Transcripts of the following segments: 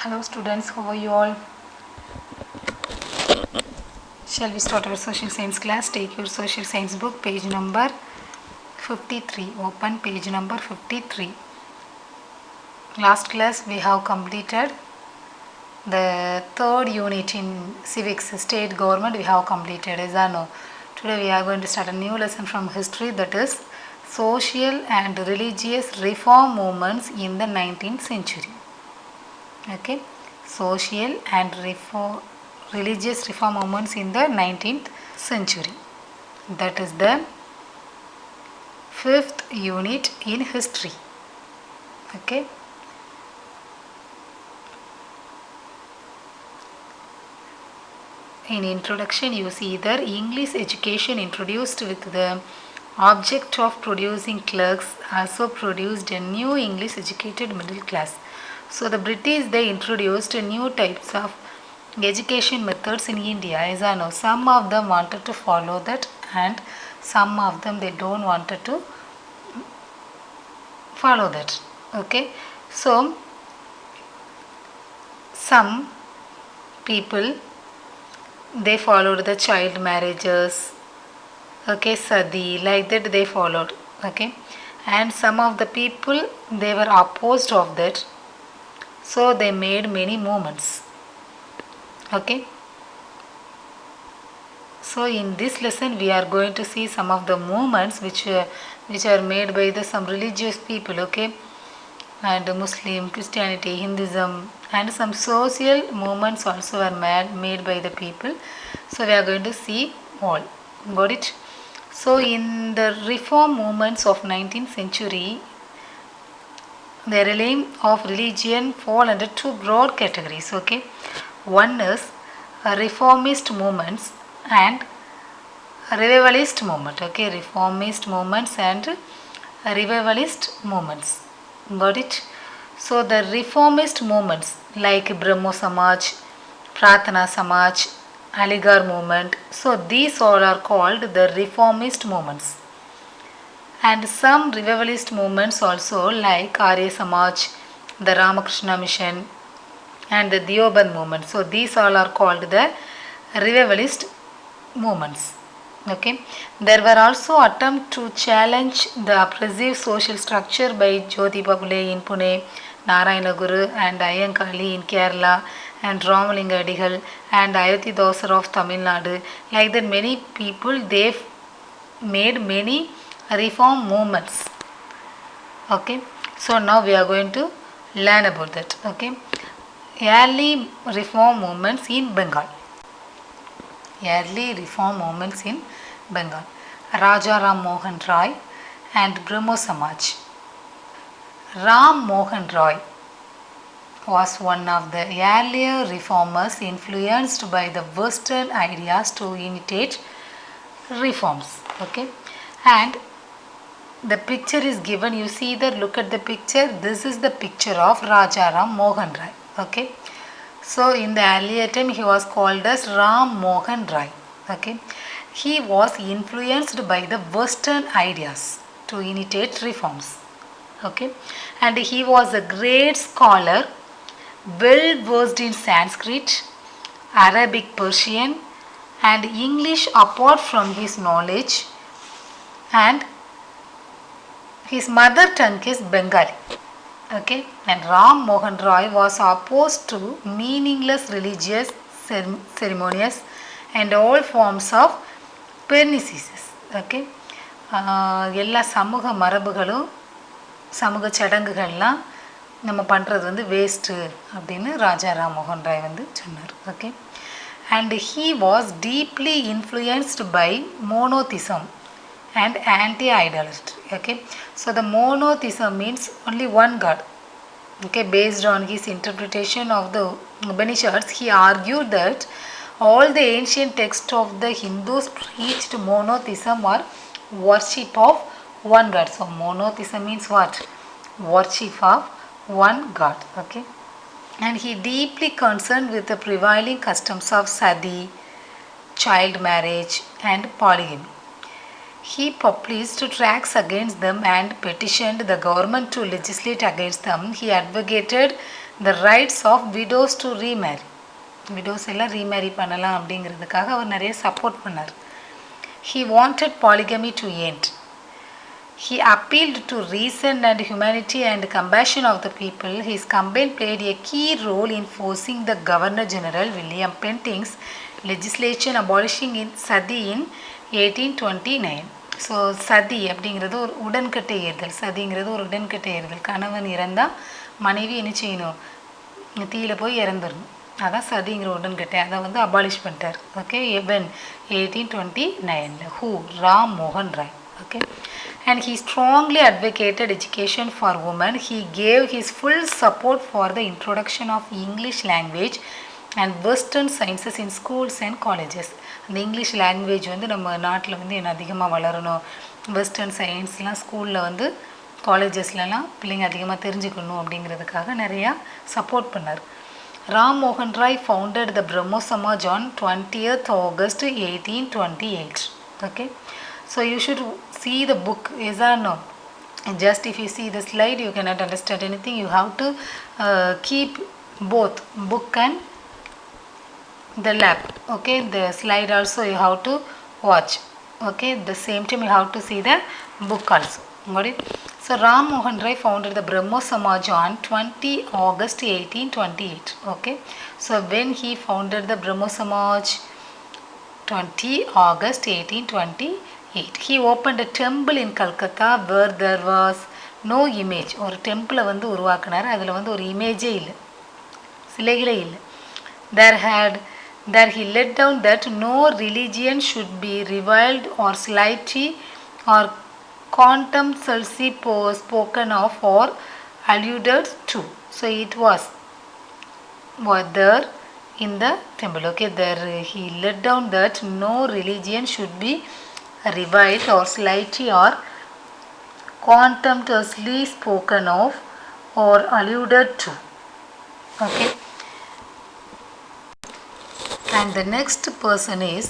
Hello students, how are you all? Shall we start our social science class? Take your social science book, page number 53. Open page number 53. Last class we have completed the third unit in civics, state government we have completed. Is that no? Today we are going to start a new lesson from history, that is social and religious reform movements in the 19th century. Okay, social and religious reform movements in the 19th century. That is the fifth unit in history. Okay. In introduction, you see there English education introduced with the object of producing clerks also produced a new English educated middle class. So the British, they introduced new types of education methods in India. As I know, some of them wanted to follow that and some of them they don't wanted to follow that. Okay, so some people they followed the child marriages, okay, sati, like that they followed, okay, and some of the people they were opposed of that, so they made many movements. Okay, so in this lesson we are going to see some of the movements which are made by the some religious people, okay, and Muslim, Christianity, Hinduism, and some social movements also are made by the people. So we are going to see all. Got it? So in the reform movements of 19th century, the realm of religion fall under two broad categories. Okay, one is reformist movements and revivalist movement. Okay, reformist movements and revivalist movements. Got it? So the reformist movements like Brahmo Samaj, Pratana Samaj, Aligarh movement, so these all are called the reformist movements. And some revivalist movements also like Arya Samaj, the Ramakrishna Mission, and the Deoband movement. So these all are called the revivalist movements. Okay, there were also attempts to challenge the oppressive social structure by Jyotiba Phule in Pune, Narayana Guru and Ayyankali in Kerala, and Ramalinga Adigal and Ayuthi Dosar of Tamil Nadu. Like that, many people they made many reform movements. Okay, so now we are going to learn about that. Okay, early reform movements in Bengal. Early reform movements in Bengal. Raja Ram Mohan Roy and Brahmo Samaj. Ram Mohan Roy was one of the earlier reformers influenced by the Western ideas to initiate reforms. Okay, and the picture is given. You see that, look at the picture. This is the picture of Raja Ram Mohan Roy. Okay, so in the earlier time he was called as Ram Mohan Roy. Okay, he was influenced by the Western ideas to initiate reforms. Okay, and he was a great scholar, well versed in Sanskrit, Arabic, Persian, and English apart from his knowledge, and his mother tongue is Bengali. Okay, and Ram Mohan Roy was opposed to meaningless religious ceremonies and all forms of pernicises. Okay, எல்லா சமூக மரபுகளும் சமூக சடங்குகள்லாம் நம்ம பண்ணுறது வந்து waste அப்படின்னு ராஜா ராம் மோகன் ராய் வந்து சொன்னார். Okay, and he was deeply influenced by monotheism and anti-idolatry. Okay, so the monotheism means only one god. Okay, based on his interpretation of the Upanishads, he argued that all the ancient texts of the Hindus preached monotheism or worship of one god. So monotheism means what? Worship of one god. Okay, and he deeply concerned with the prevailing customs of sati, child marriage, and polygamy. He published tracts against them and petitioned the government to legislate against them. He advocated the rights of widows to remarry. Widows எல்லாம் remarry பண்ணலாம் அப்படிங்கிறதுக்காக அவர் நிறைய support பண்ணார். He wanted polygamy to end. He appealed to reason and humanity and compassion of the people. His campaign played a key role in forcing the Governor General William Penting's legislation abolishing in Sadi in 1829. So சதி அப்படிங்கிறது ஒரு உடன்கட்டை ஏறுதல். சதிங்கிறது ஒரு உடன்கட்டை ஏறுதல். கணவன் இறந்தால் மனைவி என்ன செய்யணும், தீயில போய் இறந்துடணும். அதான் சதிங்கிற உடன்கட்டை. அதை வந்து அபாலிஷ் பண்ணிட்டார். Okay, when 1829. ஹூ? ராம் மோகன் Roy. Okay, and he strongly advocated education for women. He gave his full support for the introduction of English language and Western sciences in schools and colleges. அந்த இங்கிலீஷ் லாங்குவேஜ் வந்து நம்ம நாட்டில் வந்து என்ன அதிகமாக வளரணும், western சயின்ஸ்லாம் ஸ்கூலில் வந்து காலேஜஸ்லலாம் பிள்ளைங்க அதிகமாக தெரிஞ்சுக்கணும் அப்படிங்கிறதுக்காக நிறையா சப்போர்ட் பண்ணார். ராம் மோகன் Roy founded the Brahmo Samaj on 20th August 1828. Okay, so you should see the book, yes or no? Just if you see the slide you cannot understand anything. You have to keep both book and the lab. Okay, the slide also you have to watch. Okay, the same time you have to see the book also. Got it? So Ram Mohan Rai founded the Brahmo Samaj on 20 August 1828. Okay, so when he founded the Brahmo Samaj 20 August 1828, he opened a temple in Calcutta where there was no image. ஒரு டெம்பிளை வந்து உருவாக்குனார். அதில் வந்து ஒரு இமேஜே இல்லை, சிலைகளே இல்லை. There he laid down that no religion should be reviled or slighted or contemptuously spoken of or alluded to. So it was there in the temple. Okay, there he laid down that no religion should be reviled or slighted or contemptuously spoken of or alluded to. Okay, and the next person is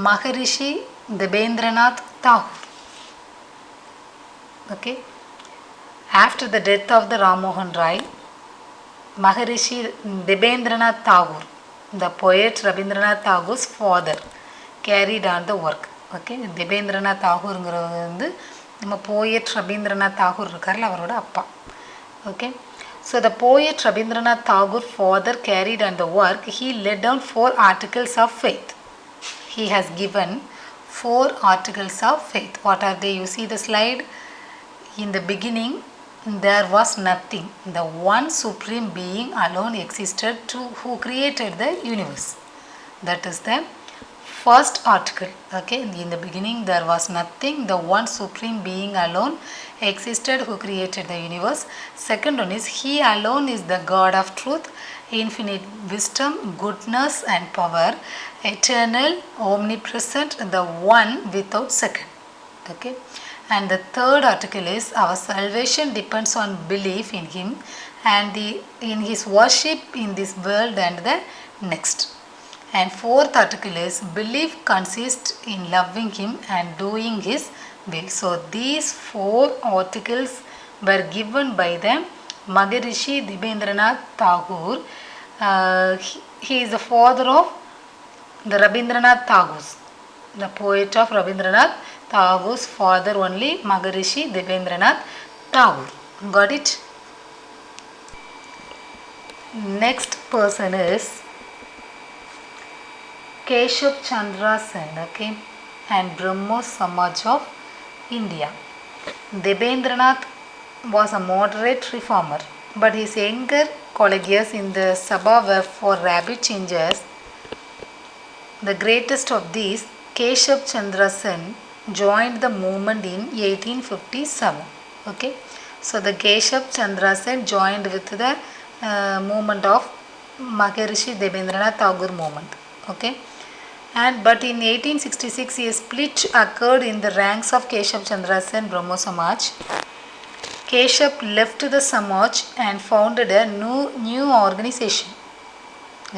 Maharishi Debendranath Tagore. Okay, after the death of the Ram Mohan Rai, Maharishi Debendranath Tagore, the poet Rabindranath Tagore's father, carried on the work. Okay, Debendranath Tagoreங்கிறது வந்து நம்ம poet Rabindranath Tagore இருக்கார்ல அவரோட அப்பா. Okay, so the poet Rabindranath Tagore father carried on the work. He laid down 4 articles of faith. He has given 4 articles of faith. What are they? You see the slide. In the beginning there was nothing. The one supreme being alone existed who created the universe. That is the first article. Okay, in the beginning there was nothing. The one supreme being alone existed who created the universe. Second one is he alone is the God of truth, infinite wisdom, goodness and power, eternal, omnipresent, the one without second. Okay, and the third article is our salvation depends on belief in him and in his worship in this world and the next. And fourth article is belief consists in loving him and doing his will. So these 4 articles were given by the Maharishi Debendranath Tagore. He is the father of the Rabindranath Tagore, the poet of Rabindranath Tagore's father only, Maharishi Debendranath Tagore. Got it? Next person is Keshav Chandra Sen. Okay, and Brahmo Samaj of India. Debendranath was a moderate reformer, but his younger colleagues in the Sabha were for rabid changes. The greatest of these, Keshav Chandra Sen, joined the movement in 1857. Okay, so the Keshav Chandra Sen joined with the movement of Maharishi Debendranath Tagore movement. Okay, but in 1866 a split occurred in the ranks of Keshav Chandra Sen Brahmo Samaj. Keshav left the Samaj and founded a new organization.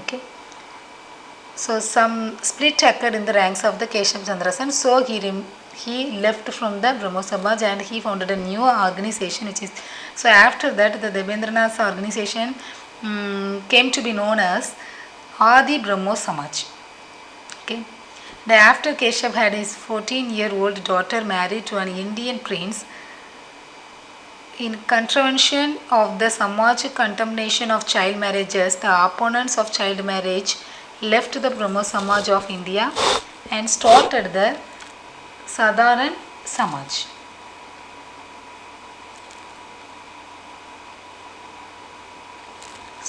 Okay, so some split occurred in the ranks of the Keshav Chandra Sen, so he left from the Brahmo Samaj and he founded a new organization which is, so after that the Debendranath organization came to be known as Adi Brahmo Samaj. Okay. After Keshav had his 14-year-old daughter married to an Indian prince, in contravention of the Samaj condemnation of child marriages, the opponents of child marriage left the Brahmo Samaj of India and started the Sadharan Samaj.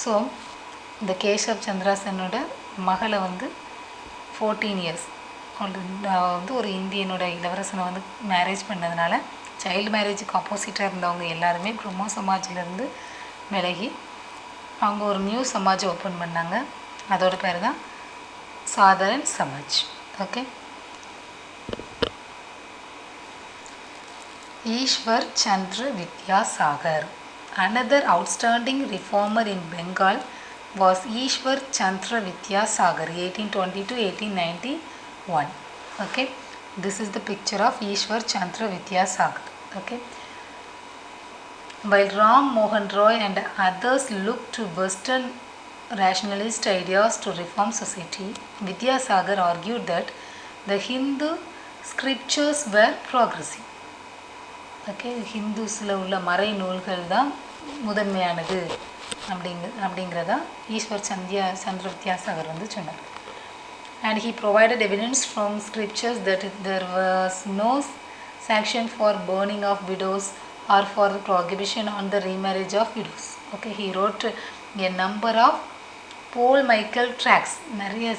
So இந்த கேசவ் சந்திரா சென்னோட மகளை வந்து 14 years வந்து ஒரு இந்தியனோட இளவரசனை வந்து marriage பண்ணதுனால child மேரேஜுக்கு ஆப்போசிட்டாக இருந்தவங்க எல்லாருமே பிரம்மோ சமாஜிலேருந்து விலகி அவங்க ஒரு நியூ சமாஜ் ஓப்பன் பண்ணாங்க. அதோட பேர் தான் சாதாரன் Samaj. Okay. Ishwar Chandra Vidyasagar. Another outstanding reformer in Bengal was Ishwar Chandra Vidyasagar, 1820 to 1891. Okay, this is the picture of Ishwar Chandra Vidyasagar. Okay, while Ram Mohan Roy and others looked to Western rationalist ideas to reform society, Vidyasagar argued that the Hindu scriptures were progressive. Okay, ஹிந்துஸில் உள்ள மறை நூல்கள் தான் முதன்மையானது அப்படிங்கிறதா ஈஸ்வர் சந்திர வித்யாசாகர் வந்து சொன்னார். And he provided evidence from scriptures that there was no sanction for burning of widows or for prohibition on the remarriage of widows. Okay, he wrote a number of polemical tracts, நிறைய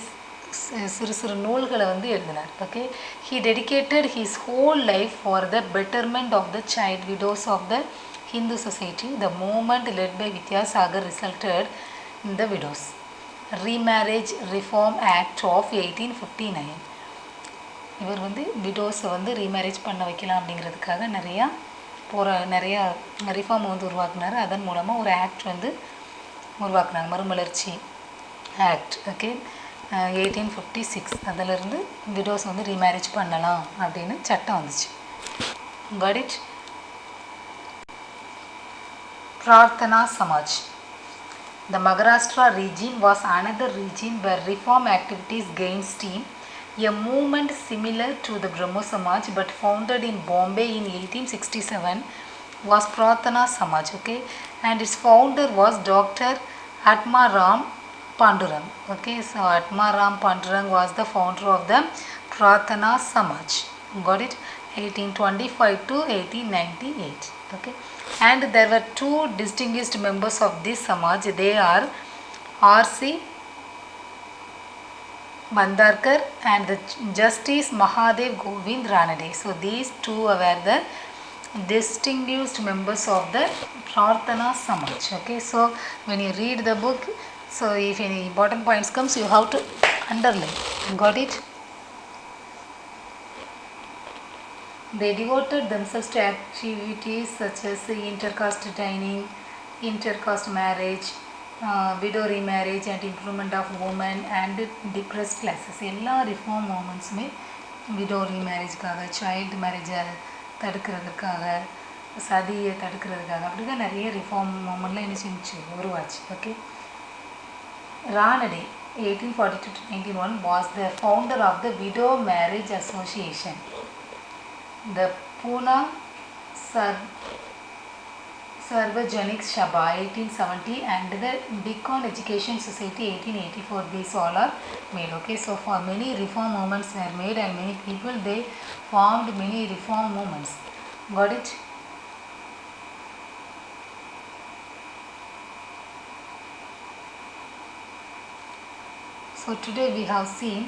சிறு சிறு நூல்களை வந்து எழுதினார். Okay, he dedicated his whole life for the betterment of the child widows of the Hindu society. The movement led by Vidyasagar resulted in the widows remarriage reform act of 1859. இவர் வந்து விடோஸை வந்து remarriage பண்ண வைக்கலாம் அப்படிங்கிறதுக்காக நிறையா ரிஃபார்ம் வந்து உருவாக்குனார். அதன் மூலமாக ஒரு ஆக்ட் வந்து உருவாக்குனாங்க, மறுமலர்ச்சி ஆக்ட். ஓகே, 1856 அதிலிருந்து விடோஸ் வந்து ரீமேரேஜ் பண்ணலாம் அப்படின்னு சட்டம் வந்துச்சு. Got it. Prarthana Samaj. The Maharashtra region was another region where reform activities gained steam. A movement similar to the Brahmo Samaj but founded in Bombay in 1867 was Prarthana Samaj. Okay, and its founder was Dr. Atmaram Pandurang. Okay, so Atmaram Pandurang was the founder of the Prarthana Samaj. Got it? 1825 to 1898. Okay, and there were two distinguished members of this Samaj. They are R.C. Bandarkar and the Justice Mahadev Govind Ranade. So these two were the distinguished members of the Prarthana Samaj. Okay, so when you read the book, so if any important points comes, you have to underline. Got it? They devoted themselves to activities such as intercaste dining, intercaste marriage, widow remarriage and improvement of women and depressed classes. எல்லா reform மூமெண்ட்ஸுமே widow ரீமேரேஜ்க்காக, child மேரேஜை தடுக்கிறதுக்காக, சதியை தடுக்கிறதுக்காக, அப்படி தான் நிறைய reform மூமெண்ட்லாம் என்ன செஞ்சு உருவாச்சு. Okay, Ranade 1842 to 91 was the founder of the Widow Marriage Association, the Pune Sarvajanik Sabha 1870 and the Deccan Education Society 1884. These all are made. Okay, so for many reform movements were made and many people they formed many reform movements. Got it? So today we have seen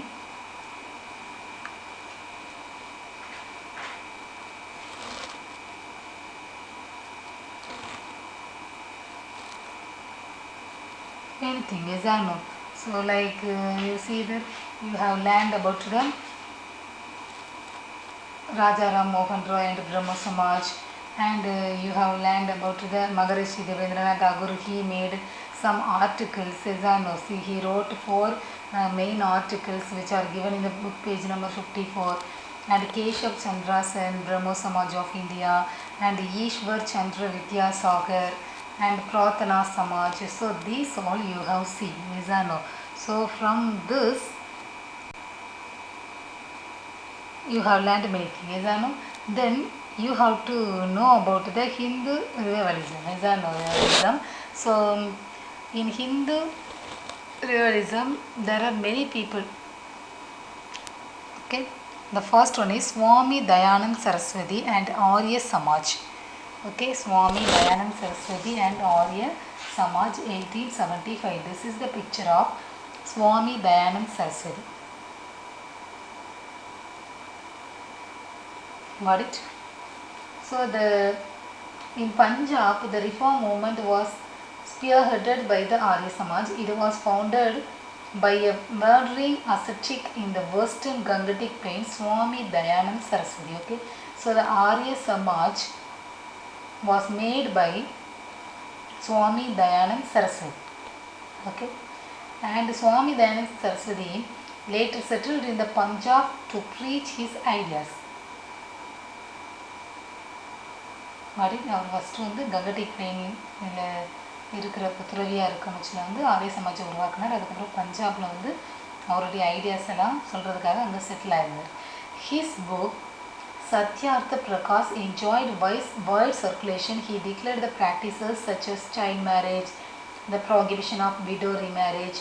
anything, yes or no? So like you see that you have learned about the Raja Ram Mohan Roy and Brahmo Samaj, and you have learned about the Maharishi Debendranath Tagore. He made some articles, yes or no? See, he wrote 4 main articles which are given in the book page number 54. and Keshav Chandra Sen, Brahmo Samaj of India, and Ishwar Chandra Vidyasagar, and Pratana Samaj. So these all you have seen, yes or no? So from this you have learned many things, yes or no? Then you have to know about the Hindu revivalism, yes or no? Revivalism. So in Hindu revivalism there are many people. Okay, the first one is Swami Dayanand Saraswati and Arya Samaj. Okay, Swami Dayanand Saraswati and Arya Samaj, 1875. This is the picture of Swami Dayanand Saraswati. Got it? So in Punjab the reform movement was spearheaded by the Arya Samaj. It was founded by a murdering ascetic in the western Gangetic plain, Swami Dayanand Saraswati. Okay, so the Arya Samaj was made by Swami Dayanand Saraswati. Okay, and Swami Dayanand Saraswati later settled in the Punjab to preach his ideas. அவர் first வந்து கங்கடிக் பிளெயினில் இருக்கிற துறவியாக இருக்க முச்சில் வந்து ஆரிய சமாஜை உருவாக்குனார். அதுக்கப்புறம் பஞ்சாபில் வந்து அவருடைய ஐடியாஸ் எல்லாம் சொல்கிறதுக்காக அங்கே செட்டில் ஆயிருந்தார். His book Satyartha Prakash enjoyed wide circulation. He declared the practices such as child marriage, the prohibition of widow remarriage,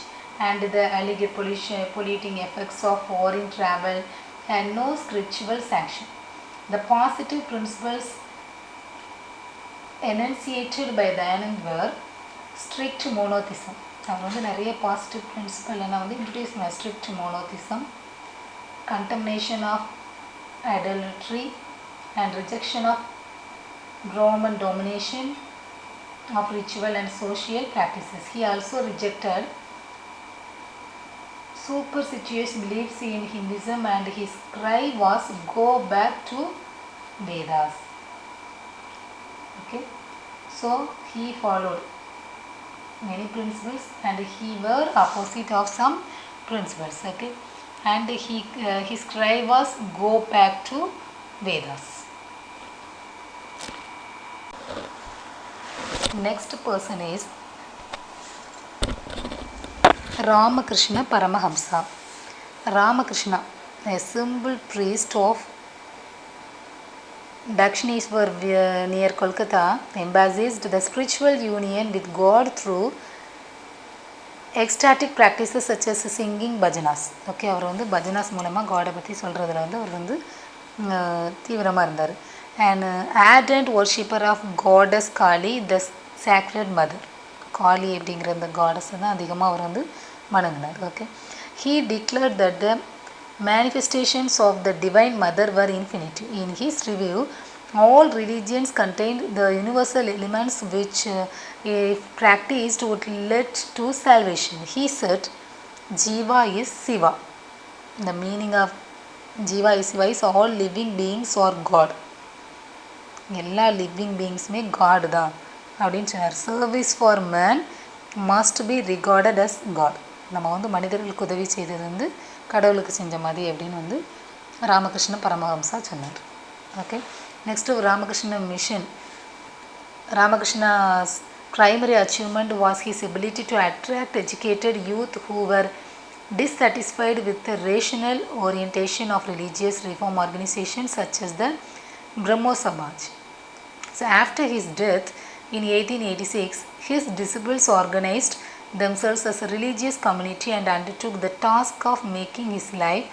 and the alleged polluting effects of foreign travel and no scriptural sanction. The positive principles enunciated by Dayanand were strict monotheism. அவர் வந்து நிறைய positive principle எல்லாம் வந்து introduce பண்ண. Strict monotheism, condemnation of adultery, and rejection of Brahman domination of ritual and social practices. He also rejected superstitious beliefs in Hinduism, and his cry was go back to Vedas. Okay, so he followed many principles and he were opposite of some principles. Okay, and his cry was go back to Vedas. Next person is Ramakrishna Paramahamsa. Ramakrishna, a simple priest of Dakshineshwar near Kolkata, emphasized the spiritual union with God through ecstatic practices such as singing bhajanas. Okay, அவர் வந்து பஜனாஸ் மூலமாக காடை பற்றி சொல்கிறதுல வந்து அவர் வந்து தீவிரமாக இருந்தார். And ardent worshipper of goddess Kali, the sacred mother. காளி அப்படிங்கிற அந்த காடஸை தான் அதிகமாக அவர் வந்து வணங்கினார். Okay, he declared that the manifestations of the divine mother were infinite. In his review, all religions contained the universal elements which if practiced would lead to salvation. He said Jiva is Siva. The meaning of Jiva is Siva is all living beings or God. எல்லா living பீயிங்ஸுமே God தான் அப்படின்னு சொன்னார். Service for man must be regarded as God. நம்ம வந்து மனிதர்களுக்கு உதவி செய்தது வந்து கடவுளுக்கு செஞ்ச மாதிரி அப்படின்னு வந்து ராமகிருஷ்ண பரமஹம்சா சொன்னார். Okay, next Ramakrishna mission. Ramakrishna's primary achievement was his ability to attract educated youth who were dissatisfied with the rational orientation of religious reform organizations such as the Brahmo Samaj. So after his death in 1886, his disciples organized themselves as a religious community and undertook the task of making his life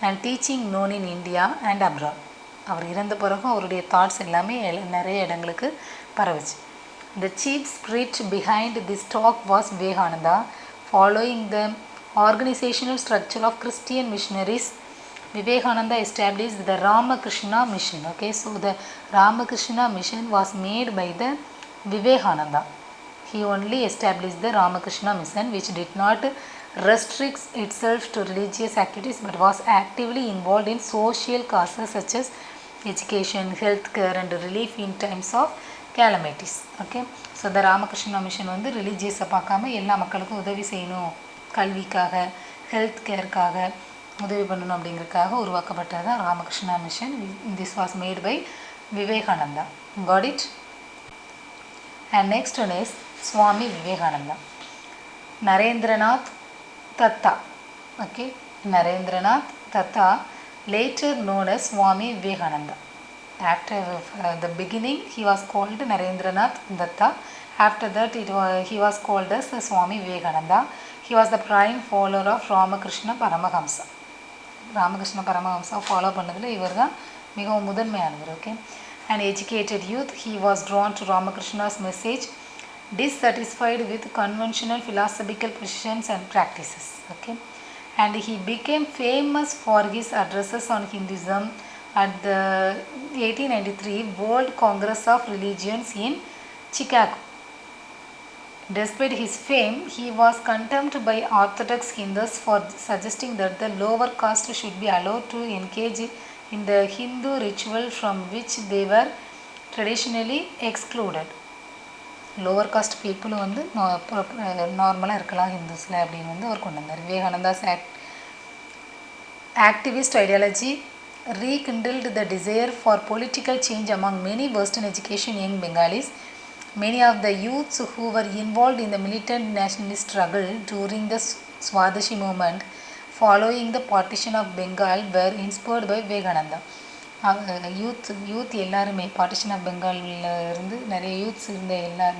and teaching known in India and abroad. அவர் இறந்த பிறகும் அவருடைய thoughts எல்லாமே நிறைய இடங்களுக்கு பரவுச்சு. The chief spirit behind this talk was Vivekananda. Following the organizational structure of Christian missionaries, Vivekananda established the Ramakrishna mission. Okay, so the Ramakrishna mission was made by the Vivekananda. He only established the Ramakrishna mission, which did not restrict itself to religious activities but was actively involved in social causes such as education, health care and relief in times of calamities. Okay, so the Ramakrishna mission வந்து ரிலீஜியஸை பார்க்காம எல்லா மக்களுக்கும் உதவி செய்யணும், கல்விக்காக, health கேருக்காக, உதவி பண்ணணும் அப்படிங்கிறதுக்காக உருவாக்கப்பட்டது தான் Ramakrishna mission. This was made by Vivekananda. Got it? And next one is Swami Vivekananda. Narendranath Datta. Okay, Narendranath Tata, later known as Swami Vivekananda. After the beginning, he was called Narendranath Datta. After that, he was called as Swami Vivekananda. He was the prime follower of Ramakrishna Paramahamsa. Ramakrishna Paramahamsa follow பண்ணதுல இவர் தான் மிகவும் முதன்மையானவர். Okay, an educated youth, he was drawn to Ramakrishna's message, dissatisfied with conventional philosophical positions and practices. Okay, and he became famous for his addresses on Hinduism at the 1893 World Congress of Religions in Chicago. Despite his fame, he was condemned by Orthodox Hindus for suggesting that the lower caste should be allowed to engage in the Hindu ritual from which they were traditionally excluded. Lower caste பீப்புளும் வந்து நார்மலாக இருக்கலாம் ஹிந்துஸில் அப்படின்னு வந்து அவர் கொண்டு வந்தார். Vivekananda's activist ideology rekindled the desire for political change among many Western education young Bengalis. Many of the youths who were involved in the militant nationalist struggle during the Swadeshi movement following the partition of Bengal were inspired by Vivekananda. Youth எல்லாருமே partition of பெங்காலில் இருந்து நிறைய youths இருந்த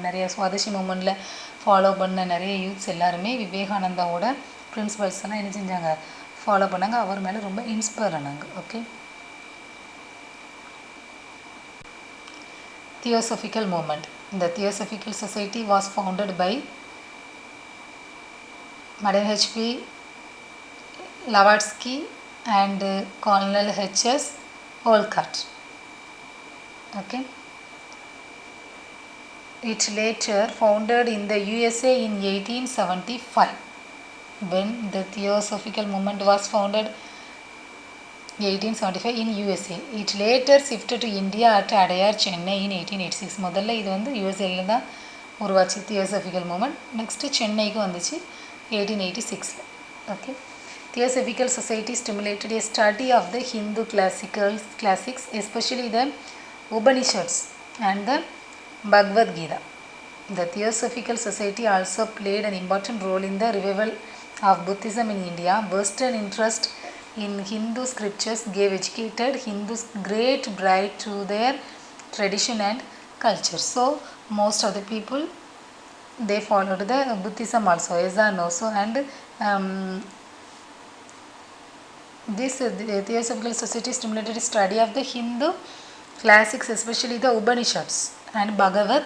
நிறைய சுவாதேசி மூமெண்ட்டில் follow பண்ண நிறைய youths எல்லாருமே விவேகானந்தாவோட principles எல்லாம் என்ன செஞ்சாங்க, ஃபாலோ பண்ணாங்க. அவர் மேலே ரொம்ப இன்ஸ்பயர் ஆனாங்க. Okay, theosophical movement. இந்த theosophical society was founded by Madam H.P. Blavatsky and Colonel H.S. Olcott. Okay, it later founded in the USA in 1875. When the Theosophical movement was founded 1875 in USA, it later shifted to India at Adayar, Chennai in 1886. முதல்ல இது வந்து யூஎஸ்ஏல தான் உருவாச்சு theosophical moment. Next சென்னைக்கு வந்துச்சு 1886. Okay, Theosophical Society stimulated a study of the Hindu classics, especially the Upanishads and the Bhagavad Gita. The Theosophical Society also played an important role in the revival of Buddhism in India. Western interest in Hindu scriptures gave educated Hindus great pride to their tradition and culture. So, most of the people, they followed the Buddhism also, yes or no? So, and this Theosophical Society stimulated study of the Hindu classics, especially the Upanishads and Bhagavad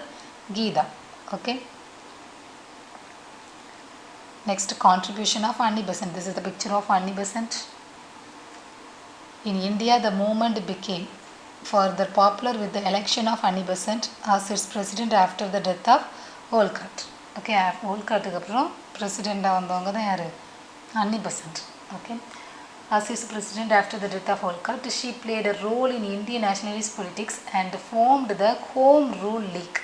Gita. Okay. Next, contribution of Annie Besant. This is the picture of Annie Besant. In India, the movement became further popular with the election of Annie Besant as its president after the death of Olcott. Okay, Olcott அப்புறம் பிரசிடெண்டாக வந்தவங்க தான் யார், Annie Besant. Okay. As his president after the death of Olcott, she played a role in Indian nationalist politics and formed the Home Rule League.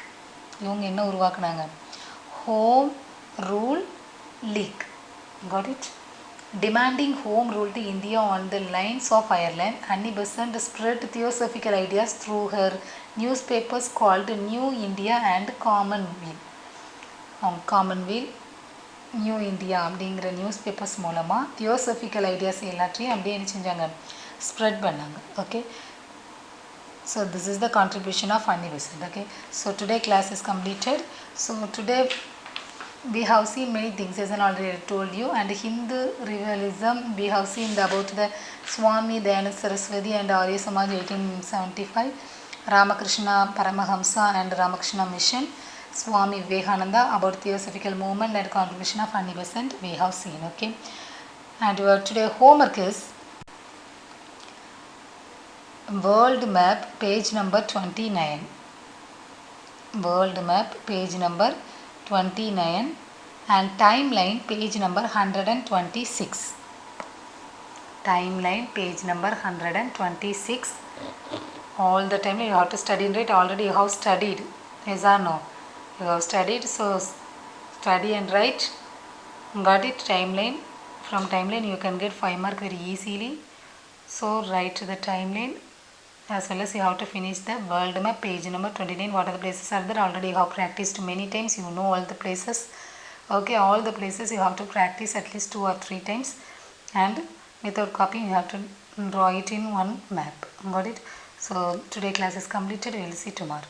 இவங்க என்ன உருவாக்குனாங்க, Home Rule League. Got it? Demanding home rule to India on the lines of Ireland, Annie Besant spread theosophical ideas through her newspapers called New India and Commonweal. Commonweal, new India அப்படிங்கிற news papers மூலமாக theosophical ideas எல்லாத்தையும் அப்படியே என்ன செஞ்சாங்க, spread பண்ணாங்க. Okay, so this is the contribution of Annie Besant. Okay, so today class is completed. So today we have seen many things, as I already told you, and Hindu revivalism we have seen about the Swami Dayananda Saraswati and Arya Samaj 1875, Ramakrishna Paramahamsa and Ramakrishna Mission, Swami Vivekananda, about Theosophical movement and contribution of Annie Besant we have seen. Okay, and your today homework is world map page number 29. World map page number 29 and timeline page number 126. Timeline page number 126. All the time you have to study, right? Already you have studied, yes or no? You have studied, so study and write. Got it? Timeline From timeline you can get 5 mark very easily. So write the timeline as well as you have to finish the world map page number 29. What are the places are there? Already you have practiced many times. You know all the places. Okay, all the places you have to practice at least 2 or 3 times, and without copying you have to draw it in one map. Got it? So today class is completed. We will see tomorrow.